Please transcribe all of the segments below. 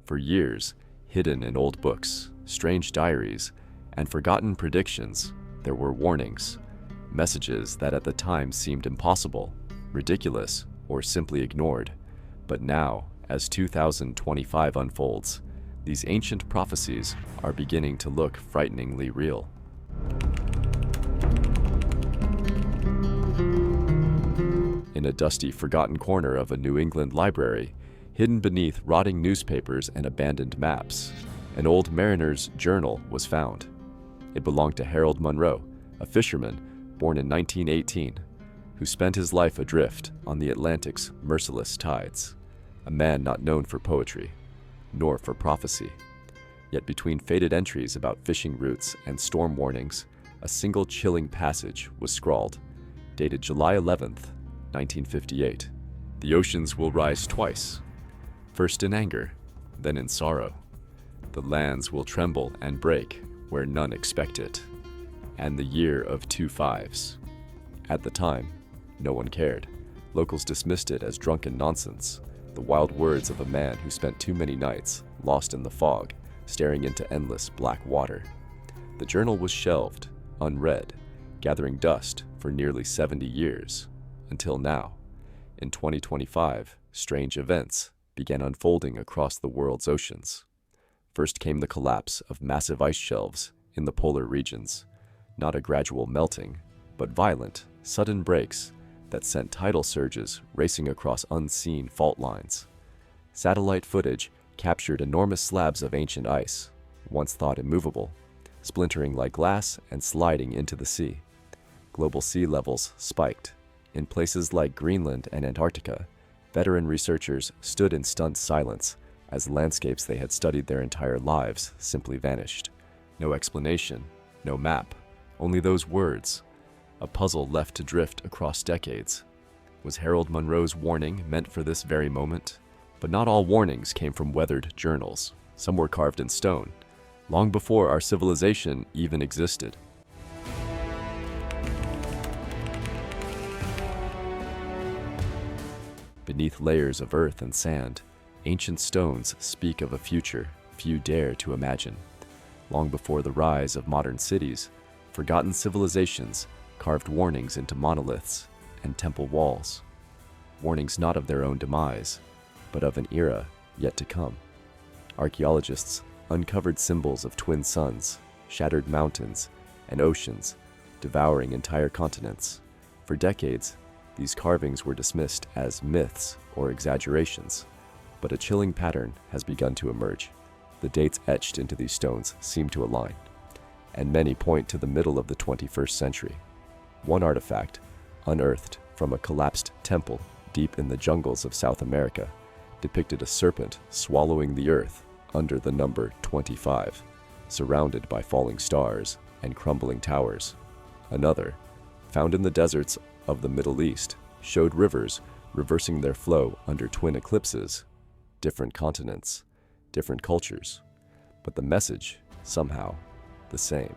For years, hidden in old books, strange diaries, and forgotten predictions, there were warnings, messages that at the time seemed impossible, ridiculous, or simply ignored. But now, as 2025 unfolds, these ancient prophecies are beginning to look frighteningly real. In a dusty, forgotten corner of a New England library, hidden beneath rotting newspapers and abandoned maps, an old mariner's journal was found. It belonged to Harold Monroe, a fisherman born in 1918, who spent his life adrift on the Atlantic's merciless tides, a man not known for poetry, nor for prophecy. Yet between faded entries about fishing routes and storm warnings, a single chilling passage was scrawled, dated July 11th, 1958. The oceans will rise twice, first in anger, then in sorrow. The lands will tremble and break where none expect it. And the year of 2 5s. At the time, no one cared. Locals dismissed it as drunken nonsense, the wild words of a man who spent too many nights lost in the fog, staring into endless black water. The journal was shelved, unread, gathering dust for nearly 70 years, until now. In 2025, strange events began unfolding across the world's oceans. First came the collapse of massive ice shelves in the polar regions, not a gradual melting, but violent, sudden breaks that sent tidal surges racing across unseen fault lines. Satellite footage captured enormous slabs of ancient ice, once thought immovable, splintering like glass and sliding into the sea. Global sea levels spiked. In places like Greenland and Antarctica, veteran researchers stood in stunned silence as landscapes they had studied their entire lives simply vanished. No explanation, no map, only those words, a puzzle left to drift across decades. Was Harold Monroe's warning meant for this very moment? But not all warnings came from weathered journals. Some were carved in stone, long before our civilization even existed. Beneath layers of earth and sand, ancient stones speak of a future few dare to imagine. Long before the rise of modern cities, forgotten civilizations carved warnings into monoliths and temple walls. Warnings not of their own demise, but of an era yet to come. Archaeologists uncovered symbols of twin suns, shattered mountains, and oceans, devouring entire continents. For decades, these carvings were dismissed as myths or exaggerations, but a chilling pattern has begun to emerge. The dates etched into these stones seem to align, and many point to the middle of the 21st century. One artifact, unearthed from a collapsed temple deep in the jungles of South America, depicted a serpent swallowing the earth under the number 25, surrounded by falling stars and crumbling towers. Another, found in the deserts of the Middle East, showed rivers reversing their flow under twin eclipses. Different continents, different cultures, but the message, somehow, the same.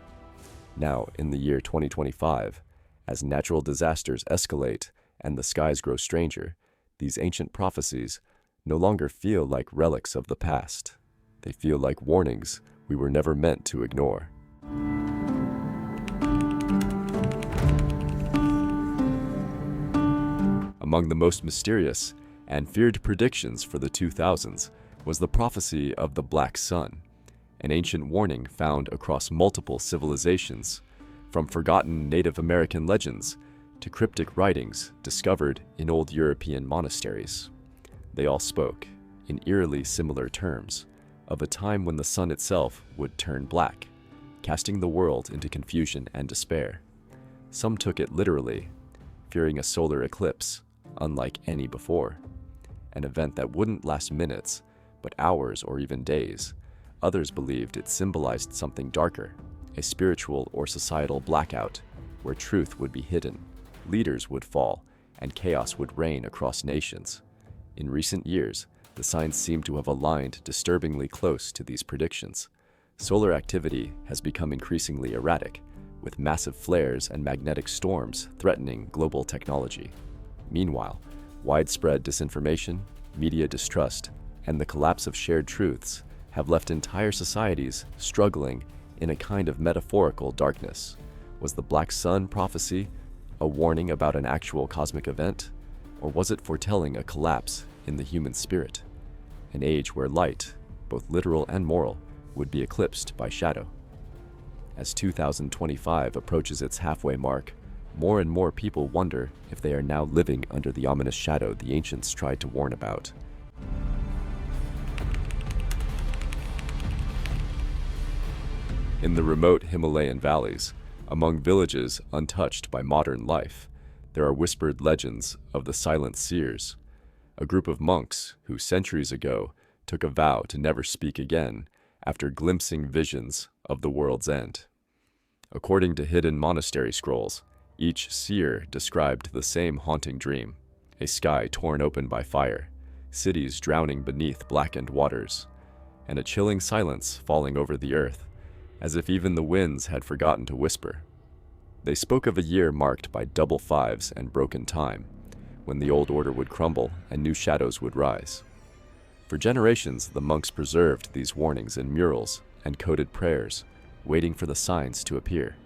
Now, in the year 2025, as natural disasters escalate and the skies grow stranger, these ancient prophecies no longer feel like relics of the past. They feel like warnings we were never meant to ignore. Among the most mysterious and feared predictions for the 2000s was the prophecy of the Black Sun, an ancient warning found across multiple civilizations, from forgotten Native American legends to cryptic writings discovered in old European monasteries. They all spoke, in eerily similar terms, of a time when the sun itself would turn black, casting the world into confusion and despair. Some took it literally, fearing a solar eclipse, unlike any before, an event that wouldn't last minutes, but hours or even days. Others believed it symbolized something darker, a spiritual or societal blackout, where truth would be hidden, leaders would fall, and chaos would reign across nations. In recent years, the signs seem to have aligned disturbingly close to these predictions. Solar activity has become increasingly erratic, with massive flares and magnetic storms threatening global technology. Meanwhile, widespread disinformation, media distrust, and the collapse of shared truths have left entire societies struggling in a kind of metaphorical darkness. Was the Black Sun prophecy a warning about an actual cosmic event, or was it foretelling a collapse in the human spirit, an age where light, both literal and moral, would be eclipsed by shadow? As 2025 approaches its halfway mark, more and more people wonder if they are now living under the ominous shadow the ancients tried to warn about. In the remote Himalayan valleys, among villages untouched by modern life, there are whispered legends of the silent Seers, a group of monks who centuries ago took a vow to never speak again after glimpsing visions of the world's end. According to hidden monastery scrolls, each seer described the same haunting dream: a sky torn open by fire, cities drowning beneath blackened waters, and a chilling silence falling over the earth, as if even the winds had forgotten to whisper. They spoke of a year marked by double fives and broken time, when the old order would crumble and new shadows would rise. For generations, the monks preserved these warnings in murals and coded prayers, waiting for the signs to appear.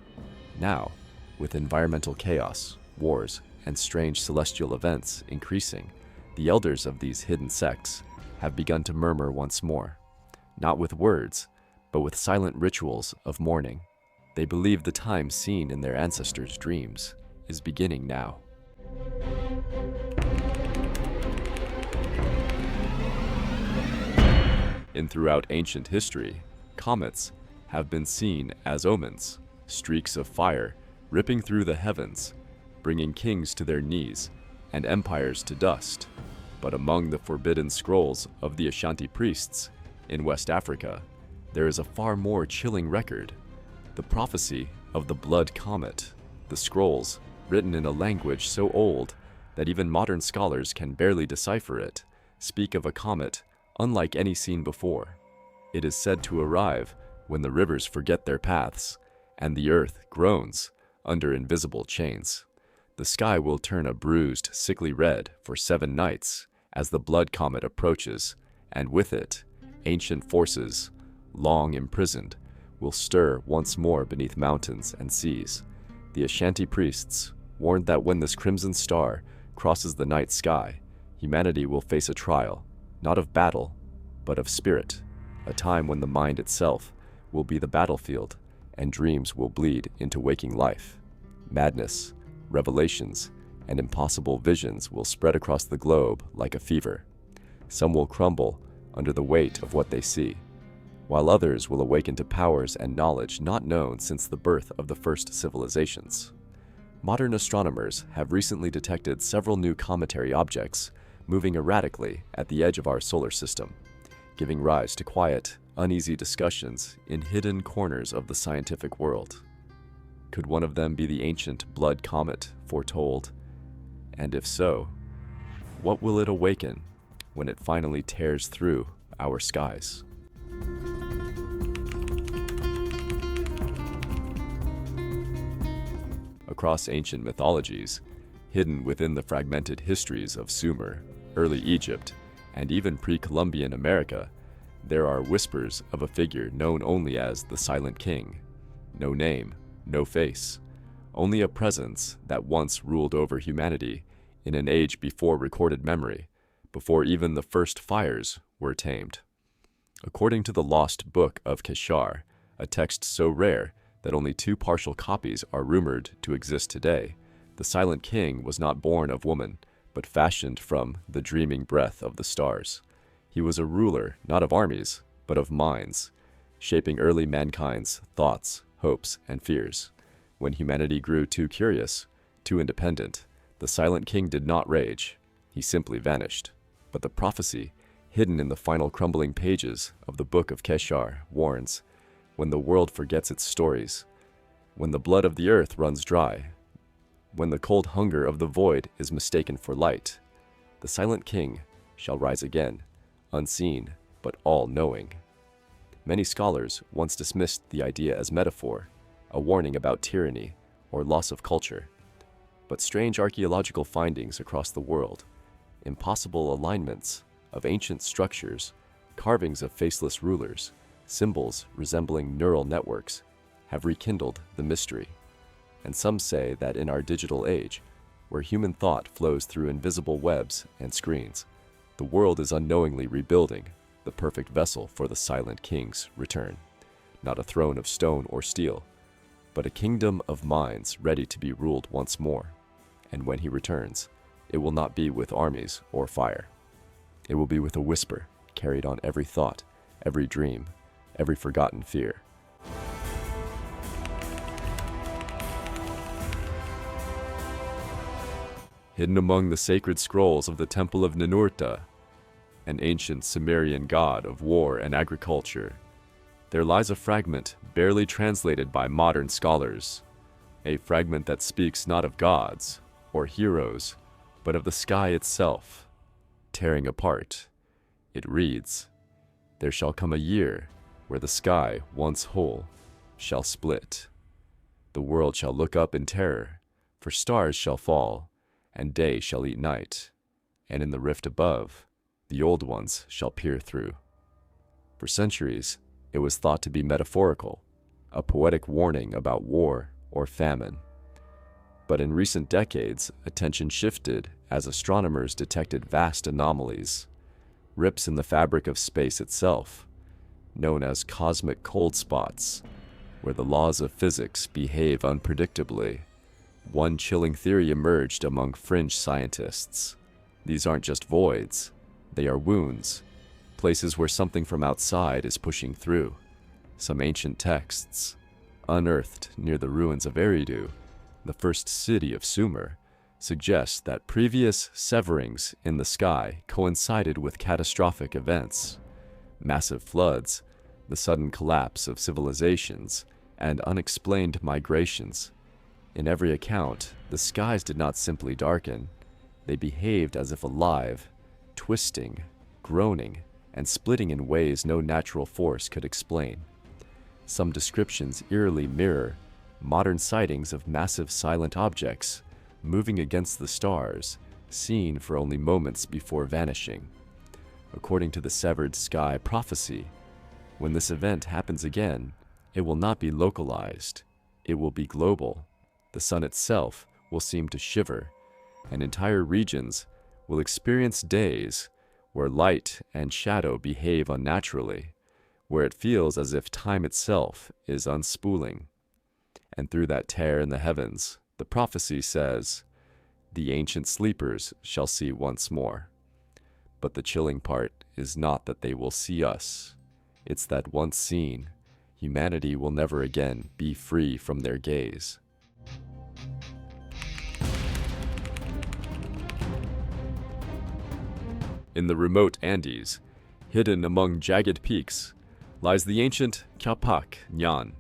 Now, with environmental chaos, wars, and strange celestial events increasing, the elders of these hidden sects have begun to murmur once more, not with words, but with silent rituals of mourning. They believe the time seen in their ancestors' dreams is beginning now. In throughout ancient history, comets have been seen as omens, streaks of fire ripping through the heavens, bringing kings to their knees and empires to dust. But among the forbidden scrolls of the Ashanti priests in West Africa, there is a far more chilling record: the prophecy of the blood comet. The scrolls, written in a language so old that even modern scholars can barely decipher it, speak of a comet unlike any seen before. It is said to arrive when the rivers forget their paths and the earth groans under invisible chains. The sky will turn a bruised, sickly red for 7 nights as the blood comet approaches, and with it, ancient forces, long imprisoned, will stir once more beneath mountains and seas. The Ashanti priests warned that when this crimson star crosses the night sky, humanity will face a trial, not of battle, but of spirit, a time when the mind itself will be the battlefield, and dreams will bleed into waking life. Madness, revelations, and impossible visions will spread across the globe like a fever. Some will crumble under the weight of what they see, while others will awaken to powers and knowledge not known since the birth of the first civilizations. Modern astronomers have recently detected several new cometary objects moving erratically at the edge of our solar system, giving rise to quiet, uneasy discussions in hidden corners of the scientific world. Could one of them be the ancient blood comet foretold? And if so, what will it awaken when it finally tears through our skies? Across ancient mythologies, hidden within the fragmented histories of Sumer, early Egypt, and even pre-Columbian America, there are whispers of a figure known only as the Silent King. No name, no face, only a presence that once ruled over humanity in an age before recorded memory, before even the first fires were tamed. According to the lost Book of Keshar, a text so rare that only 2 partial copies are rumored to exist today, the Silent King was not born of woman, but fashioned from the dreaming breath of the stars. He was a ruler not of armies, but of minds, shaping early mankind's thoughts, hopes, and fears. When humanity grew too curious, too independent, the Silent King did not rage. He simply vanished. But the prophecy, hidden in the final crumbling pages of the Book of Keshar, warns, when the world forgets its stories, when the blood of the earth runs dry, when the cold hunger of the void is mistaken for light, the Silent King shall rise again, unseen but all-knowing. Many scholars once dismissed the idea as metaphor, a warning about tyranny or loss of culture. But strange archaeological findings across the world, impossible alignments of ancient structures, carvings of faceless rulers, symbols resembling neural networks, have rekindled the mystery. And some say that in our digital age, where human thought flows through invisible webs and screens, the world is unknowingly rebuilding the perfect vessel for the silent king's return. Not a throne of stone or steel, but a kingdom of minds ready to be ruled once more. And when he returns, it will not be with armies or fire. It will be with a whisper carried on every thought, every dream, every forgotten fear. Hidden among the sacred scrolls of the Temple of Ninurta, an ancient Sumerian god of war and agriculture, there lies a fragment barely translated by modern scholars, a fragment that speaks not of gods or heroes, but of the sky itself. Tearing apart, it reads, "There shall come a year where the sky, once whole, shall split. The world shall look up in terror, for stars shall fall, and day shall eat night, and in the rift above, the old ones shall peer through." For centuries, it was thought to be metaphorical, a poetic warning about war or famine. But in recent decades, attention shifted as astronomers detected vast anomalies, rips in the fabric of space itself, known as cosmic cold spots, where the laws of physics behave unpredictably. One chilling theory emerged among fringe scientists. These aren't just voids, they are wounds, places where something from outside is pushing through. Some ancient texts, unearthed near the ruins of Eridu, the first city of Sumer, suggest that previous severings in the sky coincided with catastrophic events, massive floods, the sudden collapse of civilizations, and unexplained migrations. In every account, the skies did not simply darken, they behaved as if alive, twisting, groaning, and splitting in ways no natural force could explain. Some descriptions eerily mirror modern sightings of massive silent objects moving against the stars, seen for only moments before vanishing. According to the severed sky prophecy, when this event happens again, it will not be localized, it will be global. The sun itself will seem to shiver, and entire regions will experience days where light and shadow behave unnaturally, where it feels as if time itself is unspooling. And through that tear in the heavens, the prophecy says, "The ancient sleepers shall see once more." But the chilling part is not that they will see us. It's that once seen, humanity will never again be free from their gaze. In the remote Andes, hidden among jagged peaks, lies the ancient Capac Ñan,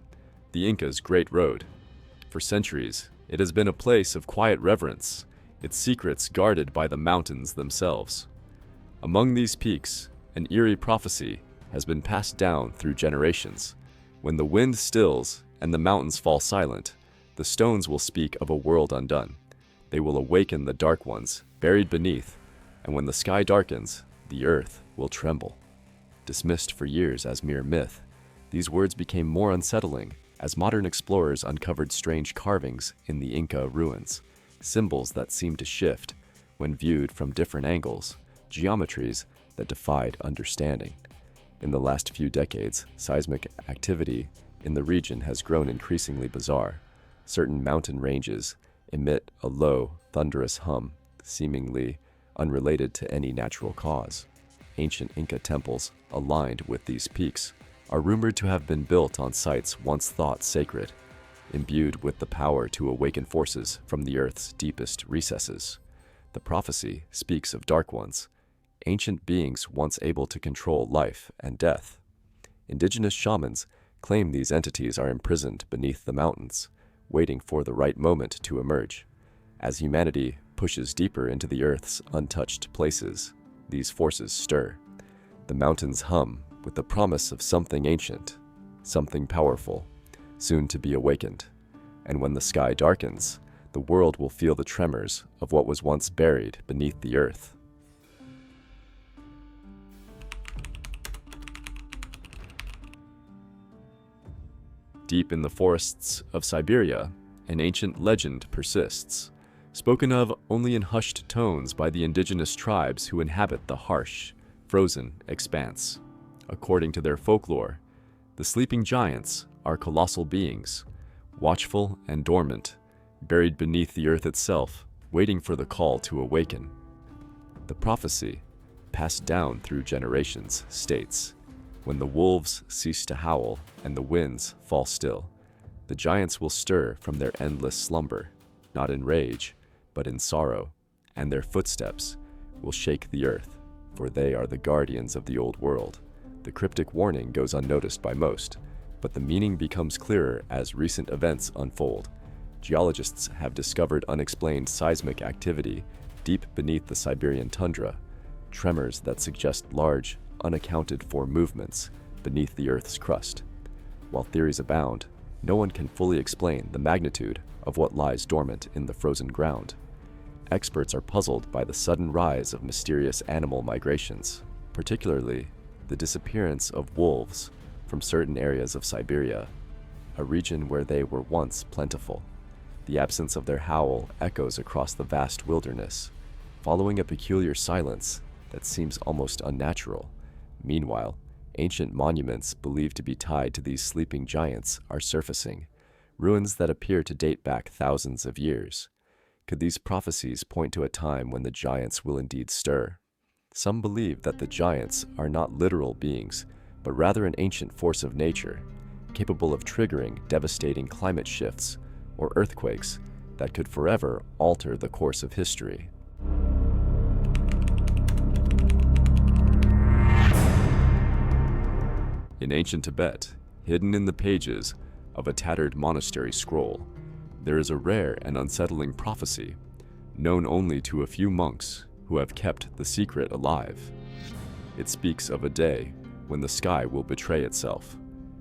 the Inca's great road. For centuries, it has been a place of quiet reverence, its secrets guarded by the mountains themselves. Among these peaks, an eerie prophecy has been passed down through generations. When the wind stills and the mountains fall silent, the stones will speak of a world undone. They will awaken the dark ones buried beneath, and when the sky darkens, the earth will tremble. Dismissed for years as mere myth, these words became more unsettling as modern explorers uncovered strange carvings in the Inca ruins, symbols that seemed to shift when viewed from different angles, geometries that defied understanding. In the last few decades, seismic activity in the region has grown increasingly bizarre. Certain mountain ranges emit a low, thunderous hum, seemingly unrelated to any natural cause. Ancient Inca temples, aligned with these peaks, are rumored to have been built on sites once thought sacred, imbued with the power to awaken forces from the earth's deepest recesses. The prophecy speaks of dark ones, ancient beings once able to control life and death. Indigenous shamans claim these entities are imprisoned beneath the mountains, waiting for the right moment to emerge. As humanity pushes deeper into the earth's untouched places, these forces stir. The mountains hum with the promise of something ancient, something powerful, soon to be awakened. And when the sky darkens, the world will feel the tremors of what was once buried beneath the earth. Deep in the forests of Siberia, an ancient legend persists, spoken of only in hushed tones by the indigenous tribes who inhabit the harsh, frozen expanse. According to their folklore, the sleeping giants are colossal beings, watchful and dormant, buried beneath the earth itself, waiting for the call to awaken. The prophecy, passed down through generations, states, when the wolves cease to howl and the winds fall still, the giants will stir from their endless slumber, not in rage, but in sorrow, and their footsteps will shake the earth, for they are the guardians of the old world. The cryptic warning goes unnoticed by most, but the meaning becomes clearer as recent events unfold. Geologists have discovered unexplained seismic activity deep beneath the Siberian tundra, tremors that suggest large, unaccounted-for movements beneath the Earth's crust. While theories abound, no one can fully explain the magnitude of what lies dormant in the frozen ground. Experts are puzzled by the sudden rise of mysterious animal migrations, particularly the disappearance of wolves from certain areas of Siberia, a region where they were once plentiful. The absence of their howl echoes across the vast wilderness, following a peculiar silence that seems almost unnatural. Meanwhile, ancient monuments believed to be tied to these sleeping giants are surfacing, ruins that appear to date back thousands of years. Could these prophecies point to a time when the giants will indeed stir? Some believe that the giants are not literal beings, but rather an ancient force of nature, capable of triggering devastating climate shifts or earthquakes that could forever alter the course of history. In ancient Tibet, hidden in the pages of a tattered monastery scroll, there is a rare and unsettling prophecy, known only to a few monks who have kept the secret alive. It speaks of a day when the sky will betray itself,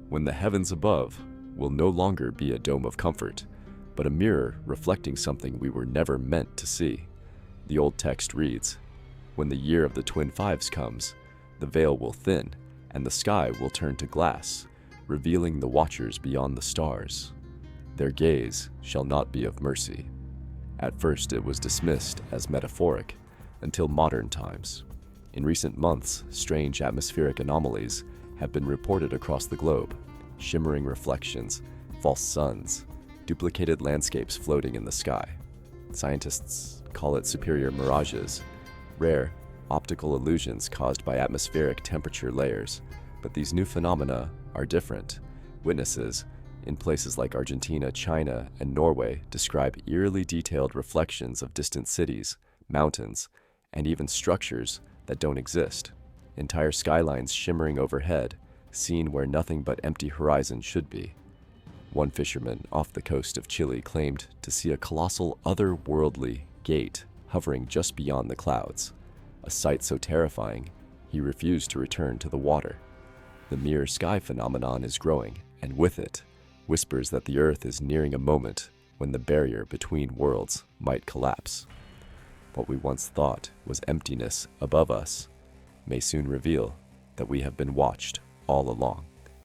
when the heavens above will no longer be a dome of comfort, but a mirror reflecting something we were never meant to see. The old text reads, "When the year of the twin fives comes, the veil will thin, and the sky will turn to glass, revealing the watchers beyond the stars. Their gaze shall not be of mercy." At first it was dismissed as metaphoric, until modern times. In recent months, strange atmospheric anomalies have been reported across the globe: shimmering reflections, false suns, duplicated landscapes floating in the sky. Scientists call it superior mirages, rare optical illusions caused by atmospheric temperature layers. But these new phenomena are different. Witnesses in places like Argentina, China, and Norway describe eerily detailed reflections of distant cities, mountains, and even structures that don't exist. Entire skylines shimmering overhead, seen where nothing but empty horizon should be. One fisherman off the coast of Chile claimed to see a colossal otherworldly gate hovering just beyond the clouds, a sight so terrifying he refused to return to the water. The mirror sky phenomenon is growing, and with it, whispers that the Earth is nearing a moment when the barrier between worlds might collapse. What we once thought was emptiness above us may soon reveal that we have been watched all along.